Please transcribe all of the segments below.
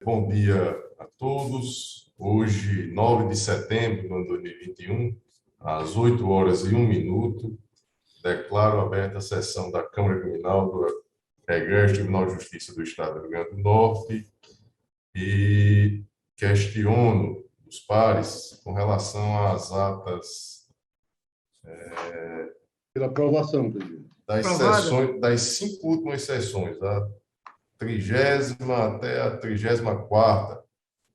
Bom dia a todos. Hoje, 9 de setembro de 2021, às 8h01, declaro aberta a sessão da Câmara Criminal do Egresso Tribunal de Justiça do Estado do Rio Grande do Norte e questiono os pares com relação às atas pela aprovação, presidente. das 5 últimas sessões, da 30ª até a 34ª.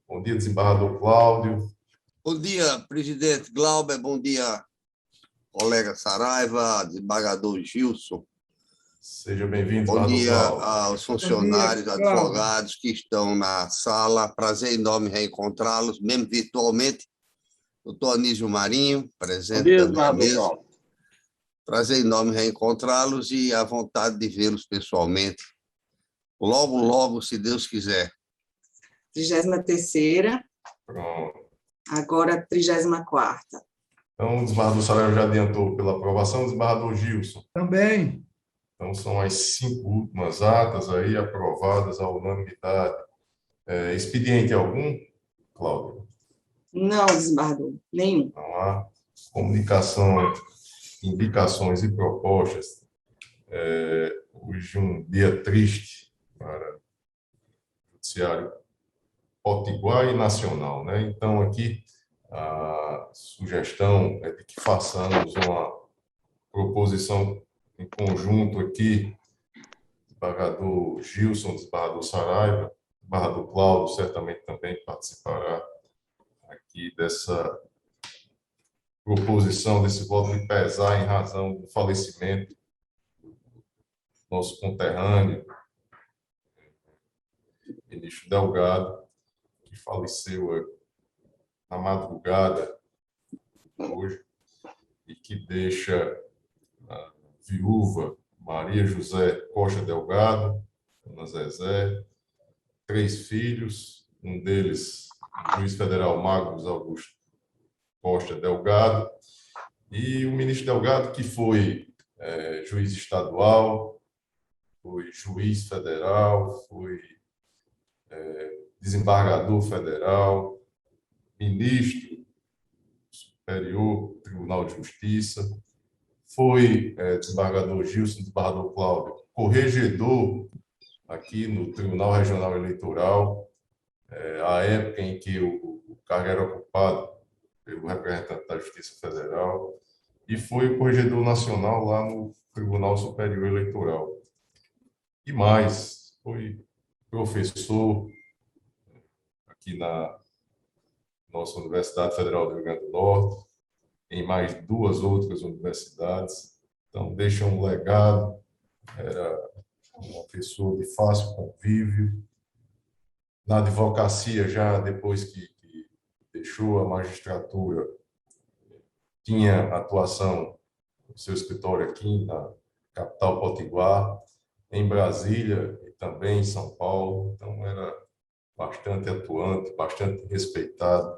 Bom dia, desembargador Cláudio. Bom dia, presidente Glauber. Bom dia, colega Saraiva, desembargador Gilson. Seja bem-vindo, Bom dia Cláudio. aos funcionários, advogados que estão na sala. Prazer enorme reencontrá-los, mesmo virtualmente. Doutor Anísio Marinho, presente também na mesa. Prazer enorme reencontrá-los e a vontade de vê-los pessoalmente. Logo, logo, se Deus quiser. 33ª. Pronto. Agora 34ª. Então, o desembargador Saraiva já adiantou pela aprovação, o desembargador Gilson. Também. Então, são as 5 últimas atas aí aprovadas à unanimidade. Expediente algum, Cláudio? Não, desembargador, nenhum. Não há comunicação, indicações e propostas. Hoje um dia triste para o Judiciário Potiguar e Nacional, né? Então, aqui, a sugestão é de que façamos uma proposição em conjunto aqui, desembargador Gilson, desembargador Saraiva, desembargador Cláudio certamente também participará aqui dessa proposição, desse voto de pesar em razão do falecimento do nosso conterrâneo, ministro Delgado, que faleceu na madrugada hoje e que deixa a viúva Maria José Costa Delgado, Dona Zezé, 3 filhos, um deles, o juiz federal Magnus Augusto Costa Delgado, e o ministro Delgado, que foi juiz estadual, foi juiz federal, foi desembargador federal, ministro do Superior Tribunal de Justiça, foi desembargador Gilson, desembargador Cláudio, corregedor aqui no Tribunal Regional Eleitoral, à época em que o cargo era ocupado pelo representante da Justiça Federal, e foi corregedor nacional lá no Tribunal Superior Eleitoral. E mais, foi professor aqui na nossa Universidade Federal do Rio Grande do Norte, em mais 2 outras universidades. Então, deixa um legado, era uma pessoa de fácil convívio. Na advocacia, já depois que deixou a magistratura, tinha atuação no seu escritório aqui na capital Potiguar, em Brasília e também em São Paulo. Então, era bastante atuante, bastante respeitado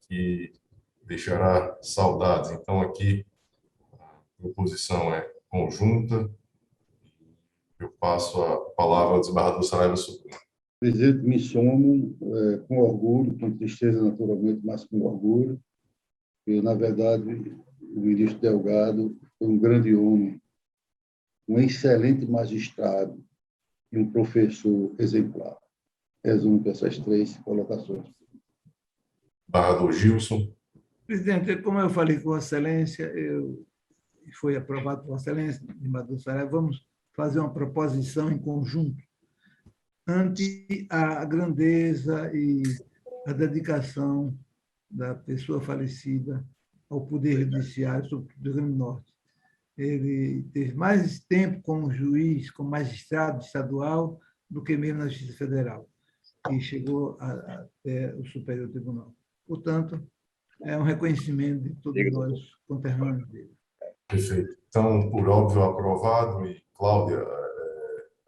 e deixará saudades. Então, aqui, a proposição é conjunta. Eu passo a palavra ao desembargador Saraiva Sobrinho. Presidente, me somo com orgulho, com tristeza naturalmente, mas com orgulho, porque, na verdade, o ministro Delgado foi um grande homem, um excelente magistrado e um professor exemplar. Resumo essas 3 colocações. Desembargador Gilson. Presidente, como eu falei com Vossa Excelência, foi aprovado por Vossa Excelência, desembargador Saraiva, vamos fazer uma proposição em conjunto ante a grandeza e a dedicação da pessoa falecida ao Poder Judiciário, sobretudo do Rio Grande do Norte. Ele teve mais tempo como juiz, como magistrado estadual, do que mesmo na Justiça Federal, e chegou até o Superior Tribunal. Portanto, é um reconhecimento de todos nós, conterrâneos dele. Perfeito. Então, por óbvio, aprovado. E, Cláudia,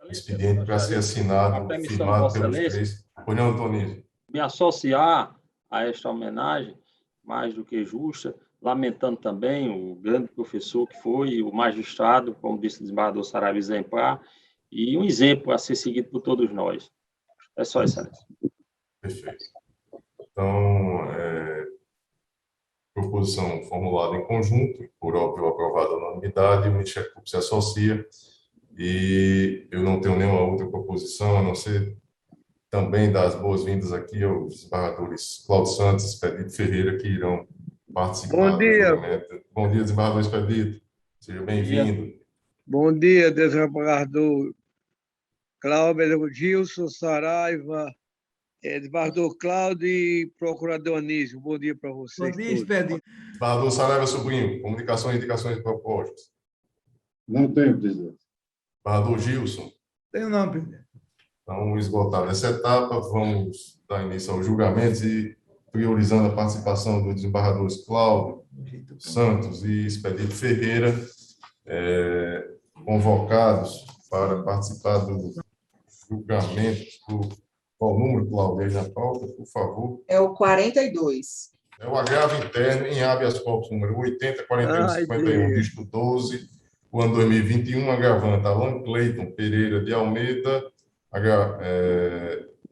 o expediente para ser assinado, firmado pelos 3. Pois não, Tonísio? Me associar a esta homenagem, mais do que justa, lamentando também o grande professor que foi, o magistrado, como disse o desembargador Saraiva, exemplar, e um exemplo a ser seguido por todos nós. É só, Excelência. Perfeito. Então, proposição formulada em conjunto, por óbvio, aprovada à unanimidade, o Ministério Público se associa e eu não tenho nenhuma outra proposição, a não ser também dar as boas-vindas aqui aos desembargadores Cláudio Santos e Expedito Ferreira, que irão participar do julgamento. Bom dia, desembargador Expedito. Seja bem-vindo. Bom dia, desembargador Cláudio, Gilson, Saraiva, desembargador Cláudio e procurador Anísio. Bom dia para vocês. Bom dia, Expedito. Desembargador Saraiva Sobrinho, comunicação e indicações de propostas. Não tenho, presidente. Desembargador Gilson. Tenho não, presidente. Então, esgotada essa etapa, vamos dar início aos julgamentos e priorizando a participação dos desembargadores Cláudio Santos e Expedito Ferreira, convocados para participar do julgamento. Qual o número, Cláudio, aí na pauta, por favor? É o 42. É o agravo interno em habeas corpus número 80.41.51, dígito 12, o ano 2021, agravante Alan Cleiton Pereira de Almeida,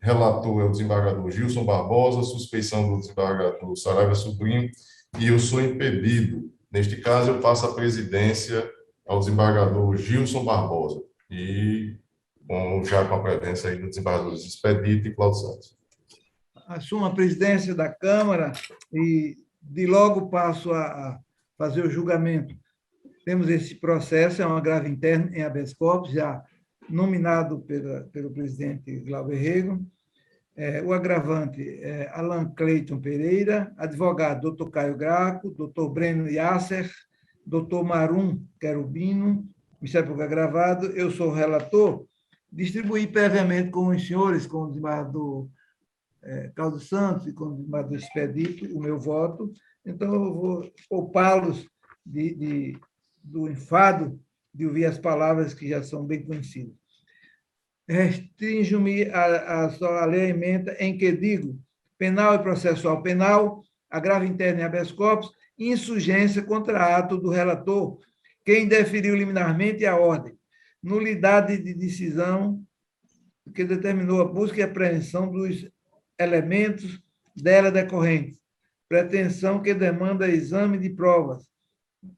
relator é o desembargador Gilson Barbosa, suspeição do desembargador Saraiva Sobrinho, e eu sou impedido. Neste caso, eu passo a presidência ao desembargador Gilson Barbosa, e já com a presença aí dos desembargadores Expedito e Cláudio Santos. Assumo a presidência da Câmara e, de logo, passo a fazer o julgamento. Temos esse processo, é um agravo interno em habeas corpus, já nominado pelo presidente Glauber Rego. O agravante é Alan Cleiton Pereira, advogado Dr. Caio Graco, Dr. Breno Yasser, Dr. Marum Querubino, Ministério Público agravado. Eu sou o relator. Distribuí previamente com os senhores, com o desembargador Cláudio Santos e com o desembargador Expedito, o meu voto. Então, eu vou poupá-los do enfado de ouvir as palavras que já são bem conhecidas. Restringo-me a lei emenda em que digo penal e processual penal, agravo interno em habeas corpus, insurgência contra ato do relator, que indeferiu liminarmente a ordem, nulidade de decisão que determinou a busca e apreensão dos elementos dela decorrentes, pretensão que demanda exame de provas,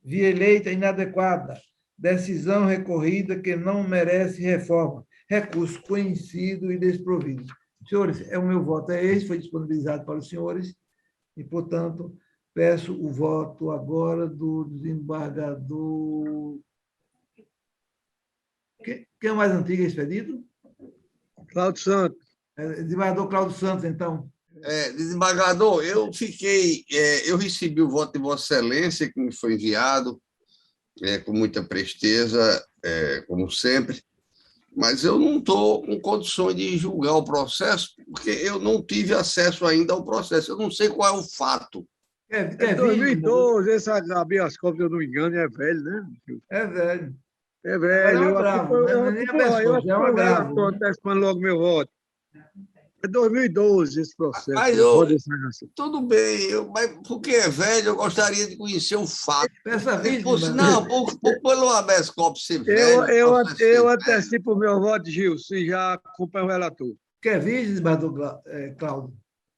via eleita inadequada, decisão recorrida que não merece reforma, recurso conhecido e desprovido. Senhores, o meu voto é esse, foi disponibilizado para os senhores, e, portanto, peço o voto agora do desembargador... Quem é o mais antigo, Expedito? Cláudio Santos. Desembargador Cláudio Santos, então. Desembargador, eu recebi o voto de Vossa Excelência, que me foi enviado, com muita presteza, como sempre, mas eu não estou com condições de julgar o processo, porque eu não tive acesso ainda ao processo, eu não sei qual é o fato. É 2012, esse habeas corpus, eu não me engano, é velho, né? É velho. É velho. É um agravo, Eu estou antecipando logo meu voto. É 2012 esse processo. Mas tudo bem, mas porque é velho, eu gostaria de conhecer o fato. Pelo habeas corpus ser velho... Eu antecipo o meu voto, Gilson, e já acompanho o relator. Quer vista, desembargador Cláudio?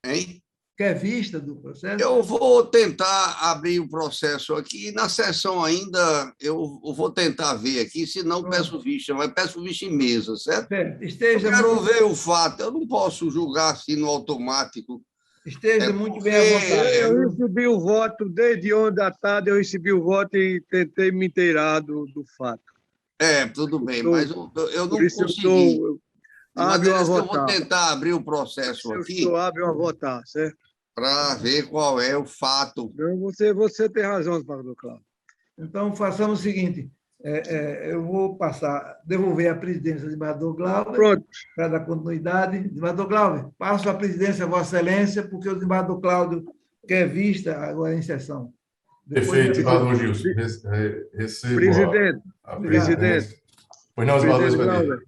Hein? Quer vista do processo? Eu vou tentar abrir o processo aqui. Na sessão ainda, eu vou tentar ver aqui, se não peço vista, mas peço vista em mesa, certo? Eu quero ver o fato. Eu não posso julgar assim no automático. Esteja muito bem à vontade. Eu recebi o voto, desde ontem à tarde, eu recebi o voto e tentei me inteirar do fato. Tudo bem, mas eu não consegui. Eu vou tentar abrir o processo aqui. Eu abro a votar, certo? Para ver qual é o fato. Você tem razão, desembargador Cláudio. Então, façamos o seguinte, eu vou devolver a presidência do desembargador Glauber, para dar continuidade. Desembargador Glauber, passo a presidência a Vossa Excelência, porque o desembargador Cláudio quer vista agora em sessão. Perfeito, desembargador Gilson. Recebo Presidente. Pois não, desembargador Expedito.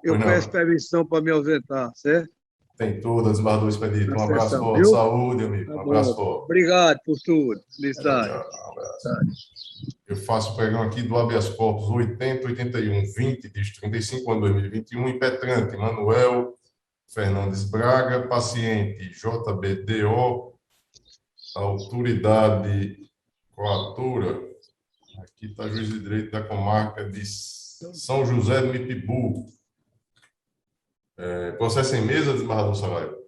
Eu peço permissão para me ausentar, certo? Tem todas, desembargador Expedito. Um abraço forte. Saúde, amigo. Um abraço forte. Obrigado por tudo. Felicidade. Eu faço o pregão aqui do habeas corpus 80.81.20, dígito 35, ano 2021, impetrante Manuel Fernandes Braga, paciente JBDO, autoridade coatora, aqui está juiz de direito da comarca de São José do Mipibu. Processo em mesa, desembargador Saraiva.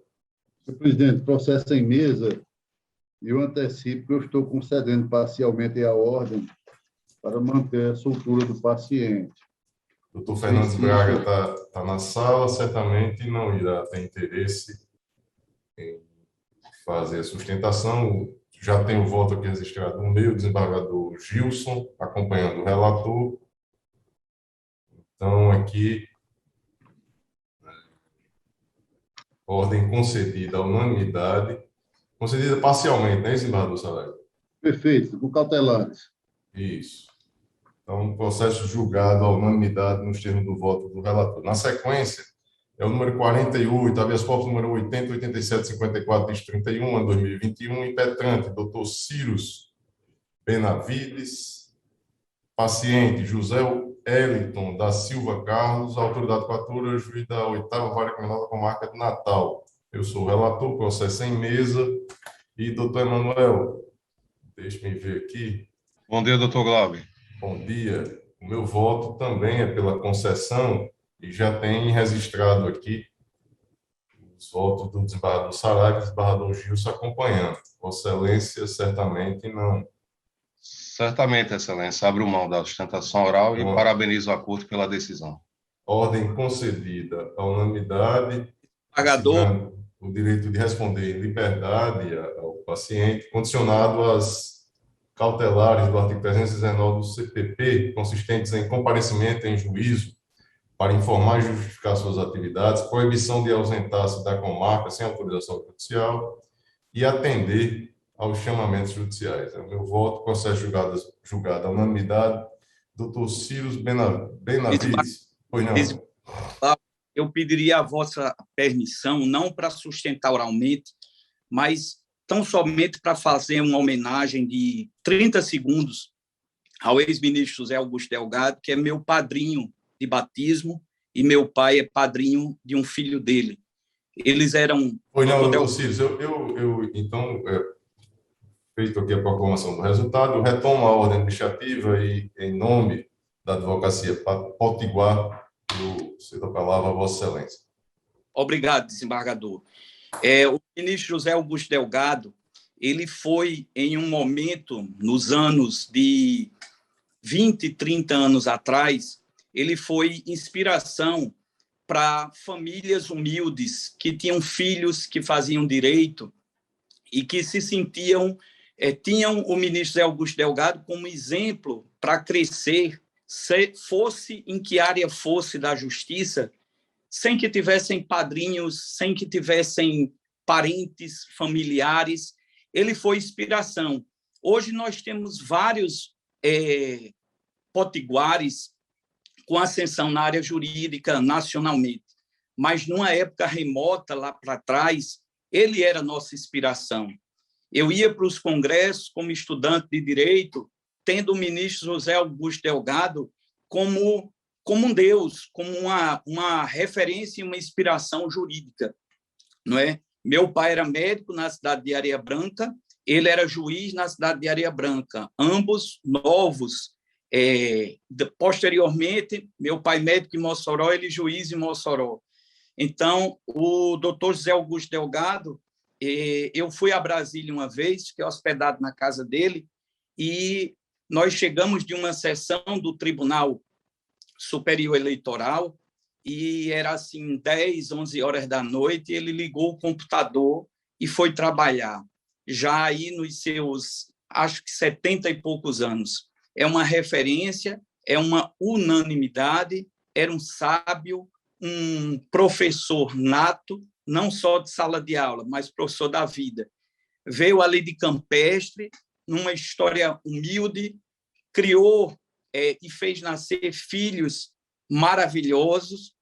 Senhor presidente, processo em mesa, eu antecipo que eu estou concedendo parcialmente a ordem para manter a soltura do paciente. Doutor Fernandes Braga está na sala, certamente não irá ter interesse em fazer a sustentação. Já tem o voto aqui registrado no meu, desembargador Gilson, acompanhando o relator. Então, aqui, ordem concedida à unanimidade, concedida parcialmente, né, desembargador Saraiva? Perfeito, com cautelares. Isso. Então, processo julgado à unanimidade nos termos do voto do relator. Na sequência, é o número 48, habeas corpus número 80, 87, 54, 31, ano 2021, impetrante, doutor Cyrus Benavides, paciente José Eliton da Silva Carlos, autoridade coatora, juiz da 8ª Vara Criminal da Comarca de Natal. Eu sou o relator, processo em mesa. E, doutor Emanuel, deixe-me ver aqui. Bom dia, doutor Glauber. Bom dia. O meu voto também é pela concessão e já tem registrado aqui os votos do desembargador Saraiva e do desembargador Gilson acompanhando. Vossa Excelência, certamente não. Certamente, Excelência. Abro mão da sustentação oral e parabenizo a Corte pela decisão. Ordem concedida à unanimidade, Desembargador, o direito de responder em liberdade ao paciente, condicionado às cautelares do artigo 319 do CPP, consistentes em comparecimento em juízo para informar e justificar suas atividades, proibição de ausentar-se da comarca sem autorização judicial e atender aos chamamentos judiciais. É o meu voto, processo julgado à unanimidade. Doutor Cyrus Benavides. Pois não. eu pediria a vossa permissão, não para sustentar oralmente, mas tão somente para fazer uma homenagem de 30 segundos ao ex-ministro José Augusto Delgado, que é meu padrinho de batismo, e meu pai é padrinho de um filho dele. Eles eram... Pois não, doutor Cyrus, então, feito aqui a proclamação do resultado, eu retomo a ordem administrativa e, em nome da Advocacia Potiguar, eu cedo a palavra a Vossa Excelência. Obrigado, desembargador. O ministro José Augusto Delgado, ele foi, em um momento, nos anos de 20, 30 anos atrás, ele foi inspiração para famílias humildes que tinham filhos que faziam direito e que se sentiam, tinham o ministro José Augusto Delgado como exemplo para crescer, fosse em que área fosse da justiça, sem que tivessem padrinhos, sem que tivessem parentes, familiares. Ele foi inspiração. Hoje nós temos vários potiguares com ascensão na área jurídica nacionalmente, mas numa época remota, lá para trás, ele era nossa inspiração. Eu ia para os congressos como estudante de direito, tendo o ministro José Augusto Delgado como um Deus, como uma referência e uma inspiração jurídica, não é? Meu pai era médico na cidade de Areia Branca, ele era juiz na cidade de Areia Branca, ambos novos. Posteriormente, meu pai médico em Mossoró, ele juiz em Mossoró. Então, o doutor José Augusto Delgado, eu fui a Brasília uma vez, fiquei hospedado na casa dele, e nós chegamos de uma sessão do Tribunal Superior Eleitoral, e era assim 10, 11 horas da noite, ele ligou o computador e foi trabalhar, já aí nos seus, acho que 70 e poucos anos. É uma referência, é uma unanimidade, era um sábio, um professor nato, não só de sala de aula, mas professor da vida. Veio ali de Campestre, numa história humilde, criou e fez nascer filhos maravilhosos,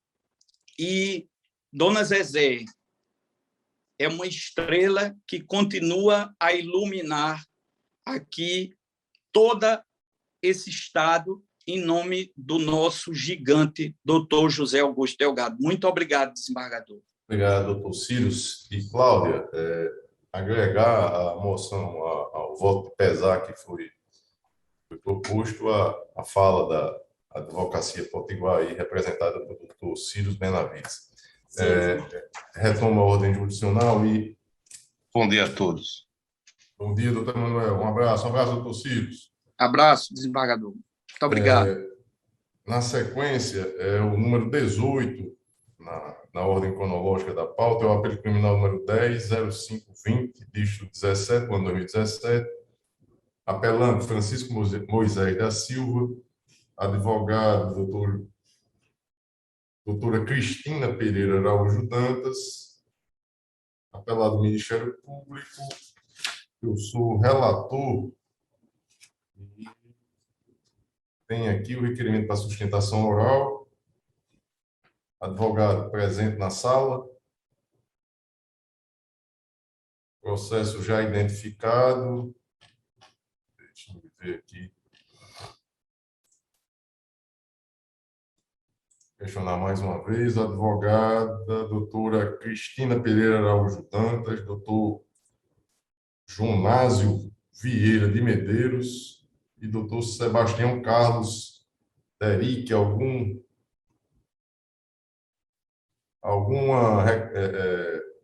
e Dona Zezé é uma estrela que continua a iluminar aqui todo esse estado em nome do nosso gigante, doutor José Augusto Delgado. Muito obrigado, desembargador. Obrigado, doutor Círios e Cláudia. Agregar a moção ao voto de pesar que foi proposto a fala da Advocacia Potiguar, aí, representada pelo doutor Círios Benavides. Retoma a ordem jurisdicional e... Bom dia a todos. Bom dia, doutor Manuel. Um abraço, doutor Círios. Abraço, desembargador. Muito obrigado. Na sequência, o número 18, na ordem cronológica da pauta, é o apelo criminal número 10.0520, dígito 17, ano 2017. Apelante Francisco Moisés da Silva, advogado doutora Cristina Pereira Araújo Dantas, apelado do Ministério Público. Eu sou relator e tem aqui o requerimento para sustentação oral. Advogado presente na sala. Processo já identificado. Deixa eu ver aqui. Questionar mais uma vez. Advogada, doutora Cristina Pereira Araújo Dantas, doutor Jonásio Vieira de Medeiros e doutor Sebastião Carlos Deric, alguma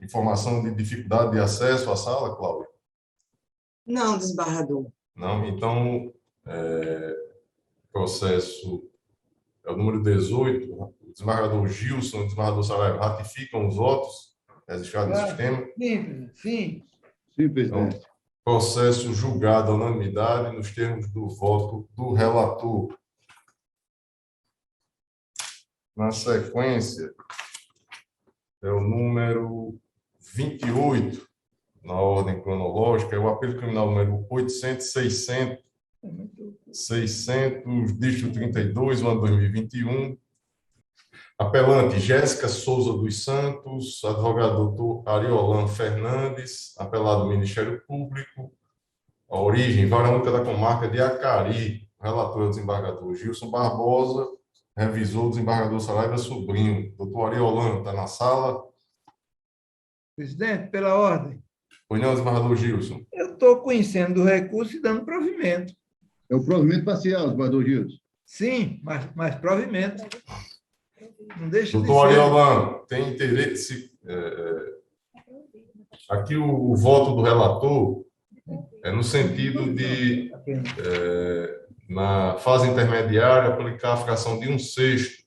informação de dificuldade de acesso à sala, Cláudia? Não, desembargador. Não? Então, processo é o número 18. O desembargador Gilson e o desembargador Saraiva ratificam os votos registrados no sistema? Sim. Sim, presidente. Então, processo julgado à unanimidade nos termos do voto do relator. Na sequência, é o número 28, na ordem cronológica, é o apelo criminal número 800-600, dígito 32, ano 2021. Apelante Jéssica Souza dos Santos, advogado doutor Ariolan Fernandes, apelado do Ministério Público. A origem, Vara Única da Comarca de Acari, relator o desembargador Gilson Barbosa, revisor o desembargador Saraiva Sobrinho. Doutor Ariolan, está na sala? Presidente, pela ordem. Pois não, desembargador Gilson? Eu estou conhecendo o recurso e dando provimento. É o provimento parcial, desembargador Gilson. Sim, mas provimento. Não deixa doutor de ser. Ariolan, tem interesse... Aqui o voto do relator é no sentido de, na fase intermediária, aplicar a fração de 1/6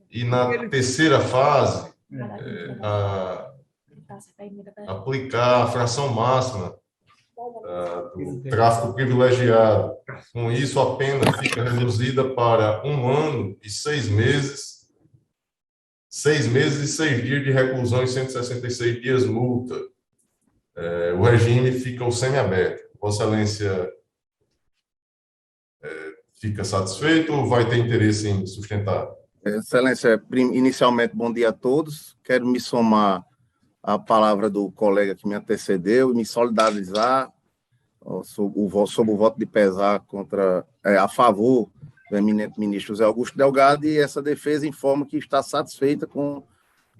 e na terceira fase, aplicar a fração máxima do tráfico privilegiado. Com isso, a pena fica reduzida para 1 ano e 6 meses, 6 meses e 6 dias de reclusão e 166 dias multa. O regime fica o semiaberto. Vossa Excelência fica satisfeito ou vai ter interesse em sustentar? Excelência, inicialmente, bom dia a todos. Quero me somar à palavra do colega que me antecedeu e me solidarizar sobre o voto de pesar a favor do eminente ministro José Augusto Delgado, e essa defesa informa que está satisfeita com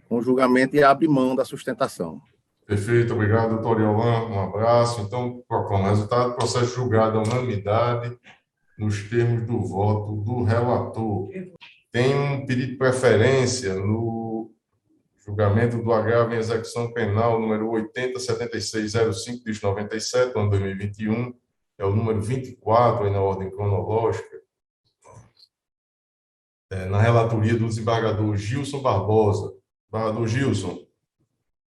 o julgamento e abre mão da sustentação. Perfeito, obrigado, doutor Ariolan. Um abraço. Então, proclamo o resultado do processo julgado à unanimidade nos termos do voto do relator. Tem um pedido de preferência no julgamento do agravo em execução penal número 807605, de 97, ano 2021, é o número 24, aí na ordem cronológica, na relatoria do desembargador Gilson Barbosa. Desembargador Gilson,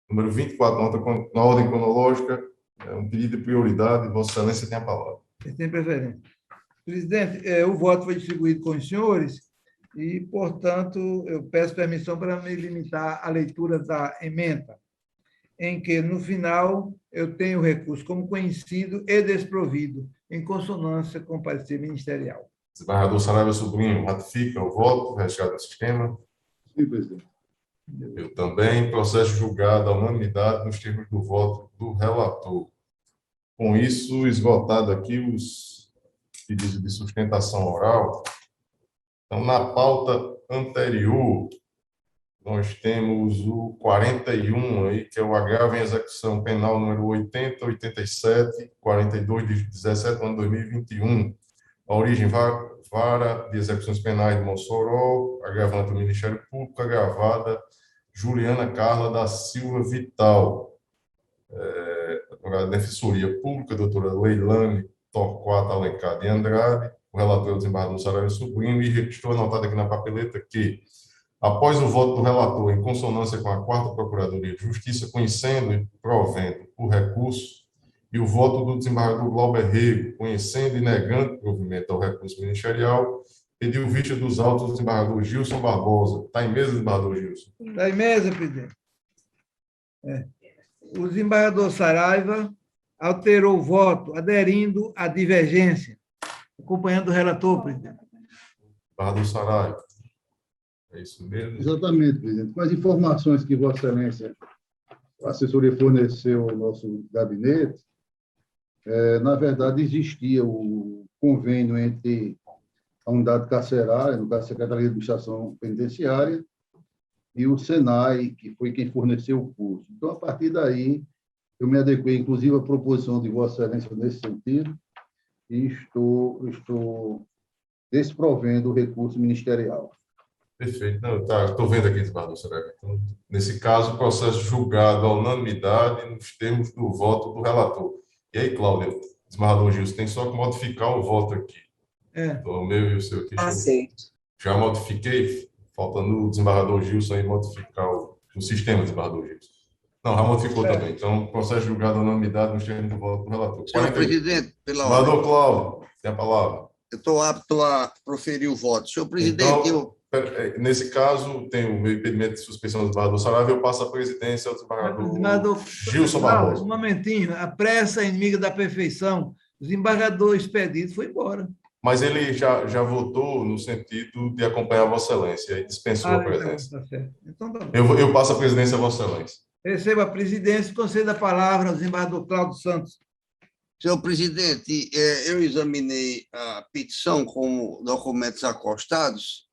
número 24, na ordem cronológica, é um pedido de prioridade, Vossa Excelência tem a palavra. Tem preferência. Presidente, o voto foi distribuído com os senhores e, portanto, eu peço permissão para me limitar à leitura da ementa, em que, no final, eu tenho o recurso como conhecido e desprovido, em consonância com o parecer ministerial. Desembargador Saraiva Sobrinho, ratifica o voto registrado no sistema? Sim, presidente. Eu também. Processo julgado à unanimidade nos termos do voto do relator. Com isso, esgotado aqui os pedidos de sustentação oral. Então, na pauta anterior, nós temos o 41, aí, que é o agravo em execução penal número 8087, 42 de 17 de ano 2021. A origem, vara de execuções penais de Mossoró, agravante do Ministério Público, agravada Juliana Carla da Silva Vital. Advogada da Defensoria Pública, doutora Leilane Torquato Alencar de Andrade, o relator é o desembargador Saraiva Sobrinho, e estou anotado aqui na papeleta que, após o voto do relator, em consonância com a 4ª Procuradoria de Justiça, conhecendo e provendo o recurso, e o voto do desembargador Glauber Rego, conhecendo e negando provimento ao recurso ministerial, pediu vista dos autos do desembargador Gilson Barbosa. Está em mesa, desembargador Gilson? Está em mesa, presidente. O desembargador Saraiva alterou o voto, aderindo à divergência, acompanhando o relator, presidente. Desembargador Saraiva. É isso mesmo? Exatamente, presidente. Com as informações que Vossa Excelência, a assessoria forneceu ao nosso gabinete, na verdade, existia o convênio entre a unidade carcerária, no caso, a Secretaria de Administração Penitenciária, e o SENAI, que foi quem forneceu o curso. Então, a partir daí, eu me adequei, inclusive, à proposição de Vossa Excelência nesse sentido, e estou desprovendo o recurso ministerial. Perfeito. Estou vendo aqui, desembargador Saraiva. Então, nesse caso, o processo julgado à unanimidade nos termos do voto do relator. E aí, Cláudia, desembargador Gilson, tem só que modificar o voto aqui. Então, o meu e o seu aqui. Aceito. Já modifiquei, faltando o desembargador Gilson aí modificar o sistema, desembargador Gilson. Não, já modificou também. Então, processo julgado à unanimidade nos termos do voto do relator. Senhor presidente, pela ordem. Desembargador Cláudio, tem a palavra. Eu estou apto a proferir o voto. Senhor presidente, então, nesse caso, tem o meu impedimento de suspensão do desembargador Saraiva, eu passo a presidência ao desembargador Gilson Barbosa. Um momentinho, a pressa é inimiga da perfeição. O desembargador expedito foi embora. Mas ele já votou no sentido de acompanhar Vossa Excelência e dispensou a presença. Então, tá bom. Eu passo a presidência a Vossa Excelência. Receba a presidência e conceda a palavra ao desembargador Cláudio Santos. Senhor presidente, eu examinei a petição com documentos acostados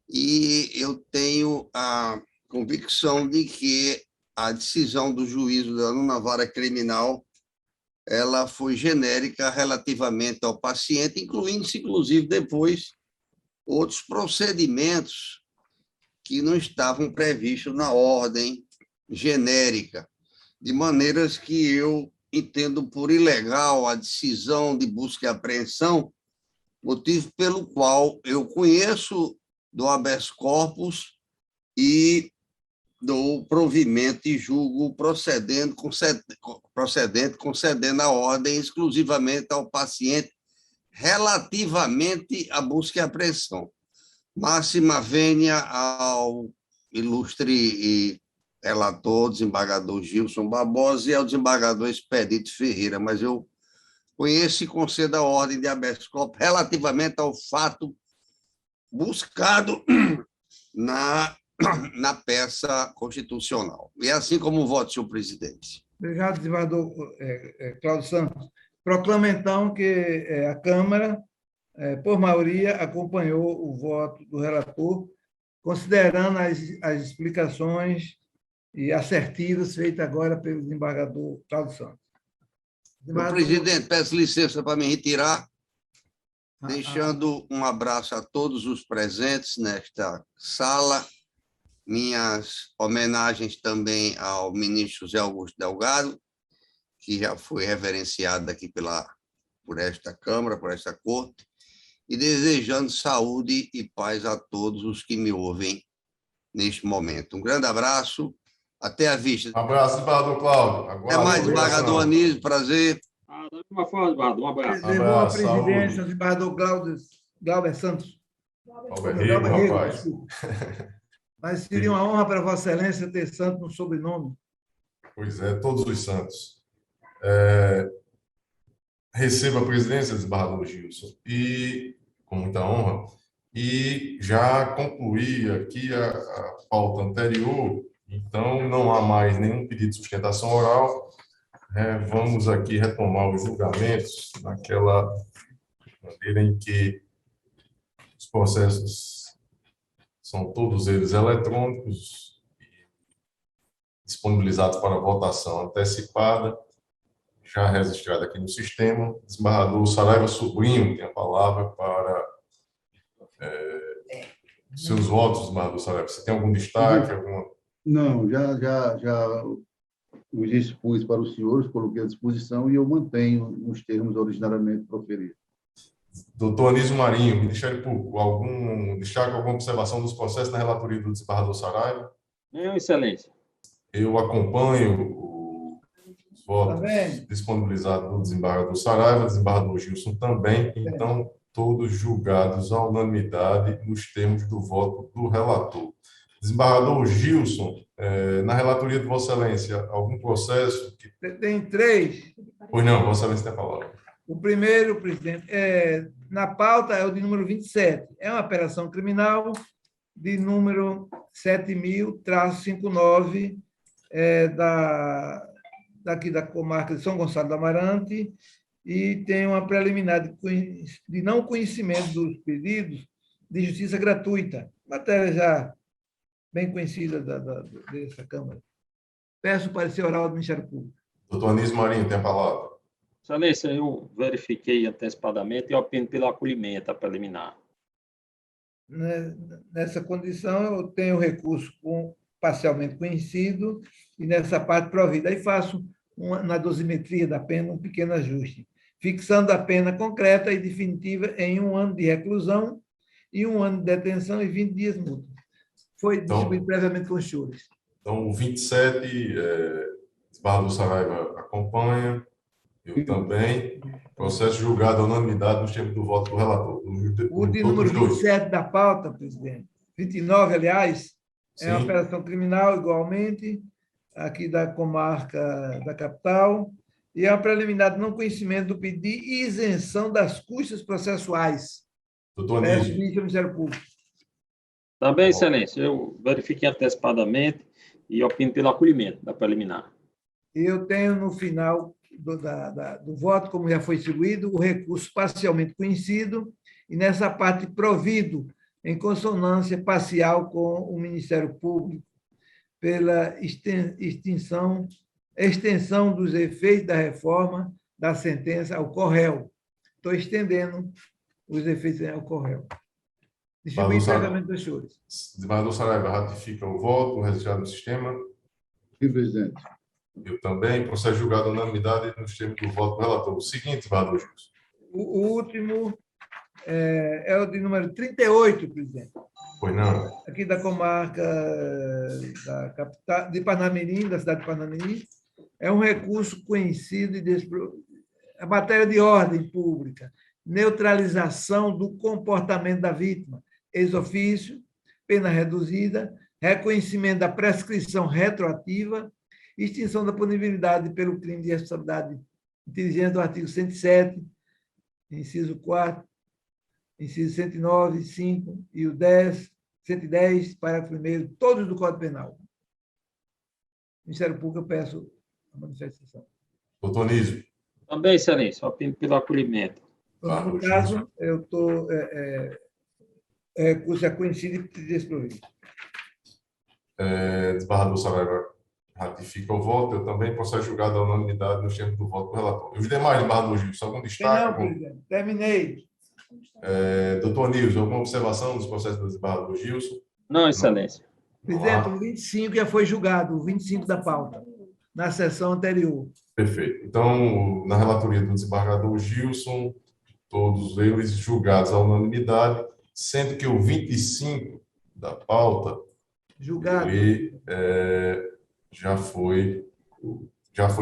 e eu tenho a convicção de que a decisão do juízo da 9ª Vara Criminal ela foi genérica relativamente ao paciente, incluindo-se, inclusive, depois, outros procedimentos que não estavam previstos na ordem genérica, de maneiras que eu entendo por ilegal a decisão de busca e apreensão, motivo pelo qual eu conheço do habeas corpus e do provimento e julgo procedente, concedendo a ordem exclusivamente ao paciente relativamente à busca e apreensão. Máxima vênia ao ilustre relator, desembargador Gilson Barbosa, e ao desembargador Expedito Ferreira, mas eu conheço e concedo a ordem de habeas corpus relativamente ao fato buscado na peça constitucional. E assim como o voto, senhor presidente. Obrigado, desembargador Cláudio Santos. Proclamo, então, que a Câmara, por maioria, acompanhou o voto do relator, considerando as explicações e assertivas feitas agora pelo desembargador Cláudio Santos. Senhor presidente, peço licença para me retirar, deixando um abraço a todos os presentes nesta sala. Minhas homenagens também ao ministro José Augusto Delgado, que já foi reverenciado aqui por esta Câmara, por esta Corte, e desejando saúde e paz a todos os que me ouvem neste momento. Um grande abraço, até a vista. Um abraço, desembargador Cláudio. Até mais, desembargador Anísio, prazer. Da mesma forma, desembargador, um abraço. Levou a presidência o desembargador Glauber Santos. Glauber Rego, rapaz. Mas seria uma honra para Vossa Excelência ter santo no sobrenome. Pois é, todos os santos. Receba a presidência, desembargador Gilson, e com muita honra, e já concluí aqui a pauta anterior, então não há mais nenhum pedido de sustentação oral. Vamos aqui retomar os julgamentos naquela maneira em que os processos são todos eles eletrônicos, disponibilizados para votação antecipada, já registrado aqui no sistema. Desembargador Saraiva Sobrinho tem a palavra para seus votos, desembargador Saraiva. Você tem algum destaque? Não, já os expus para os senhores, coloquei à disposição e eu mantenho nos termos originariamente proferidos. Doutor Anísio Marinho, Ministério Público, algum destaque, alguma observação dos processos na relatoria do desembargador Saraiva? Não, Excelência. Eu acompanho os votos disponibilizados do desembargador Saraiva, desembargador Gilson também, então todos julgados à unanimidade nos termos do voto do relator. Desembargador Gilson, na relatoria de Vossa Excelência, algum processo? Tem 3. Pois não, Vossa Excelência tem a palavra. O primeiro, presidente, na pauta é o de número 27. É uma operação criminal de número 7.000-59, daqui da comarca de São Gonçalo do Amarante, e tem uma preliminar de não conhecimento dos pedidos de justiça gratuita. Matéria já bem conhecida dessa Câmara. Peço o parecer oral do Ministério Público. Doutor Anísio Marinho, tem a palavra. Excelência, eu verifiquei antecipadamente e opino pelo acolhimento a preliminar. Nessa condição, eu tenho recurso parcialmente conhecido e nessa parte provida. Aí faço, na dosimetria da pena, um pequeno ajuste, fixando a pena concreta e definitiva em 1 ano de reclusão e 1 ano de detenção e 20 dias multa. Foi distribuído previamente com os senhores. Então, o 27, desembargador Saraiva acompanha, eu também. Processo julgado à unanimidade nos termos do voto do relator. O de número 27 da pauta, presidente, 29, aliás, é uma operação criminal, igualmente, aqui da comarca da capital, e é uma preliminar de não conhecimento do pedido de isenção das custas processuais. Doutor Anísio. Ministério Público. Também, Excelência, eu verifiquei antecipadamente e opino pelo acolhimento da preliminar. Eu tenho, no final do voto, como já foi distribuído, o recurso parcialmente conhecido e, nessa parte, provido em consonância parcial com o Ministério Público pela extensão dos efeitos da reforma da sentença ao Corréu. Estou estendendo os efeitos ao Corréu. Distribuir previamente dos senhores. Desembargador Saraiva ratifica o voto registrado no sistema. Sim, presidente. Eu também. Processo julgado à unanimidade nos termos do voto do relator. O seguinte, desembargador Gilson. O último é o de número 38, presidente. Pois não. Aqui da comarca da capital, de Parnamirim, da cidade de Parnamirim. É um recurso conhecido a matéria de ordem pública, neutralização do comportamento da vítima, ex-ofício, pena reduzida, reconhecimento da prescrição retroativa, extinção da punibilidade pelo crime de responsabilidade inteligente do artigo 107, inciso 4, inciso 109, 5 e o 110, parágrafo 1º, todos do Código Penal. Ministério Público, eu peço a manifestação. Doutor Anísio. Também, Excelência, opino pelo acolhimento. No caso, eu estou... recurso é conhecido e desprovido. Desembargador Saraiva ratifica o voto. Eu também processo julgado à unanimidade nos termos do voto do relator. Os demais, desembargador Gilson, algum destaque? Não, presidente. Terminei. Doutor Anísio, alguma observação dos processos do desembargador Gilson? Não, Excelência. Presidente, o 25 já foi julgado, o 25 da pauta, na sessão anterior. Perfeito. Então, na relatoria do desembargador Gilson, todos eles julgados à unanimidade, sendo que o 25 da pauta julgado. Ele, já foi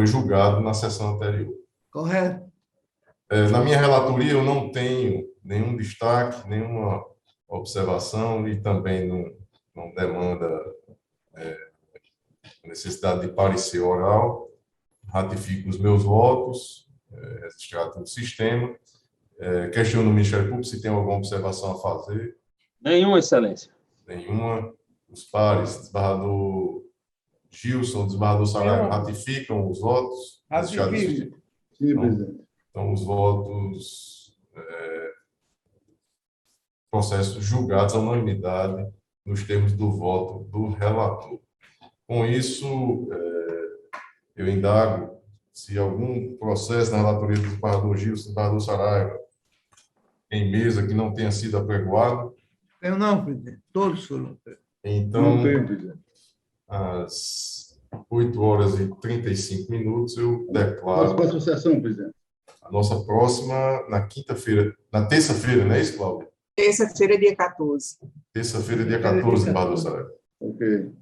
julgado na sessão anterior. Correto. Na minha relatoria, eu não tenho nenhum destaque, nenhuma observação e também não demanda necessidade de parecer oral. Ratifico os meus votos, registrados no sistema. Questiono o Ministério Público se tem alguma observação a fazer. Nenhuma, Excelência. Nenhuma. Os pares, desembargador Gilson, desembargador Saraiva, ratificam os votos? Ratifico. Sim, presidente. Então, os votos, processos julgados à unanimidade nos termos do voto do relator. Com isso, eu indago se algum processo na relatoria do desembargador Gilson, do desembargador Saraiva, em mesa que não tenha sido apregoado. Eu não, presidente. Todos foram. Então, Não tem, presidente. às 8h35, eu declaro... Próxima sessão, presidente. A nossa próxima, na quinta-feira, na terça-feira, não é isso, Cláudia? Terça-feira, dia 14. Terça-feira, dia 14, desembargador Saraiva. Ok.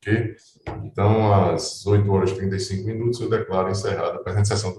Ok? Então, às 8h35, eu declaro encerrada a presente sessão.